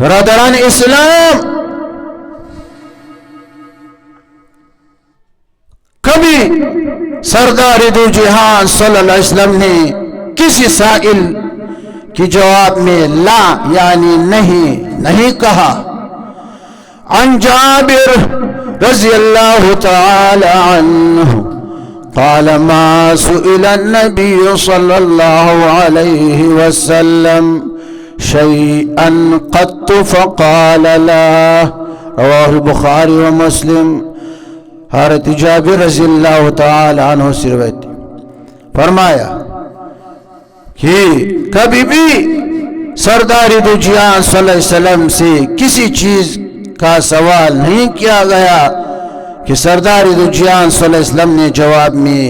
برادران اسلام، کبھی سردار دو جہان صلی اللہ علیہ وسلم نے کسی سائل کی جواب میں لا یعنی نہیں کہا۔ عن جابر رضی اللہ تعالی عنہ قال ما سئل النبي صلى الله عليه وسلم شيئا قط فقال لا، رواه البخاری و مسلم۔ حضرت جابر رضی اللہ تعالی عنہ سے روایت، فرمایا کہ کبھی بھی سردار دو جہان صلی اللہ علیہ وسلم سے کسی چیز کا سوال نہیں کیا گیا کہ سردار دو جہان صلی اللہ علیہ وسلم نے جواب میں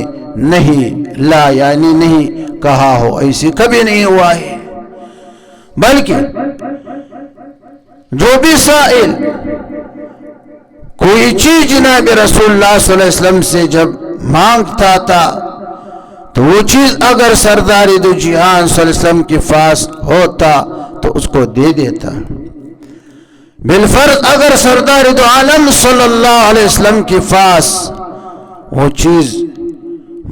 نہیں لا یعنی نہیں کہا ہو، ایسے کبھی نہیں ہوا ہے۔ بلکہ جو بھی سائل کوئی چیز جناب رسول اللہ صلی اللہ علیہ وسلم سے جب مانگتا تھا تو وہ چیز اگر سردار دو جہان صلی اللہ علیہ وسلم کے پاس ہوتا تو اس کو دے دیتا۔ بالفرض اگر سردار دو عالم صلی اللہ علیہ وسلم کے پاس وہ چیز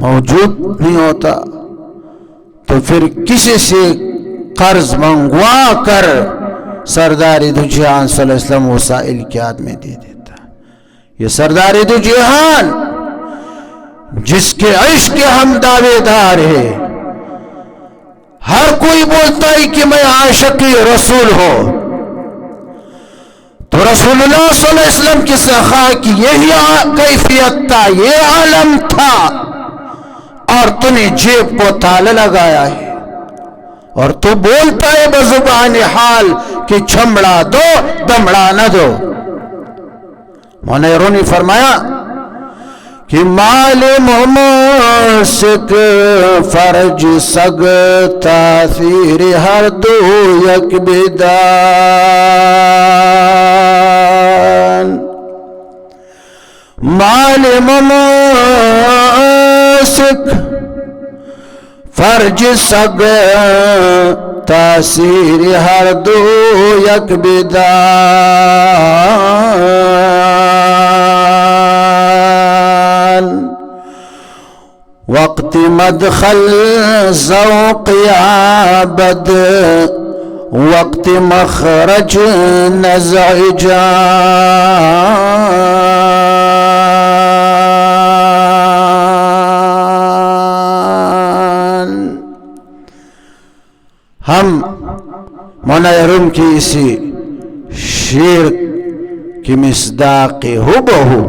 موجود نہیں ہوتا تو پھر کسی سے قرض منگوا کر سردار دو جہان صلی اللہ علیہ وسلم وسائل کے ہاتھ میں دے دیتا۔ یہ سردار دو جہان جس کے عشق کے ہم دعوے دار ہیں، ہر کوئی بولتا ہے کہ میں عاشق رسول ہوں، تو رسول اللہ صلی اللہ علیہ وسلم کی سخا کی یہی کیفیت تھا، یہ عالم تھا، اور تو نے جیب کو تالا لگایا ہے اور تو بولتا ہے بزبان حال کہ چھمڑا دو دمڑا نہ دو۔ مولانا نے فرمایا کہ مال ممسک فرج سگ تاثیر ہر دو یک بدان، مال ممسک فرج سگ تاثیر ہر دو یک بدان، وقت مدخل ذوق عابد وقت مخرج نزع جان۔ ہم مولانا روم کی اسی شعر کی مصداق ہو بہو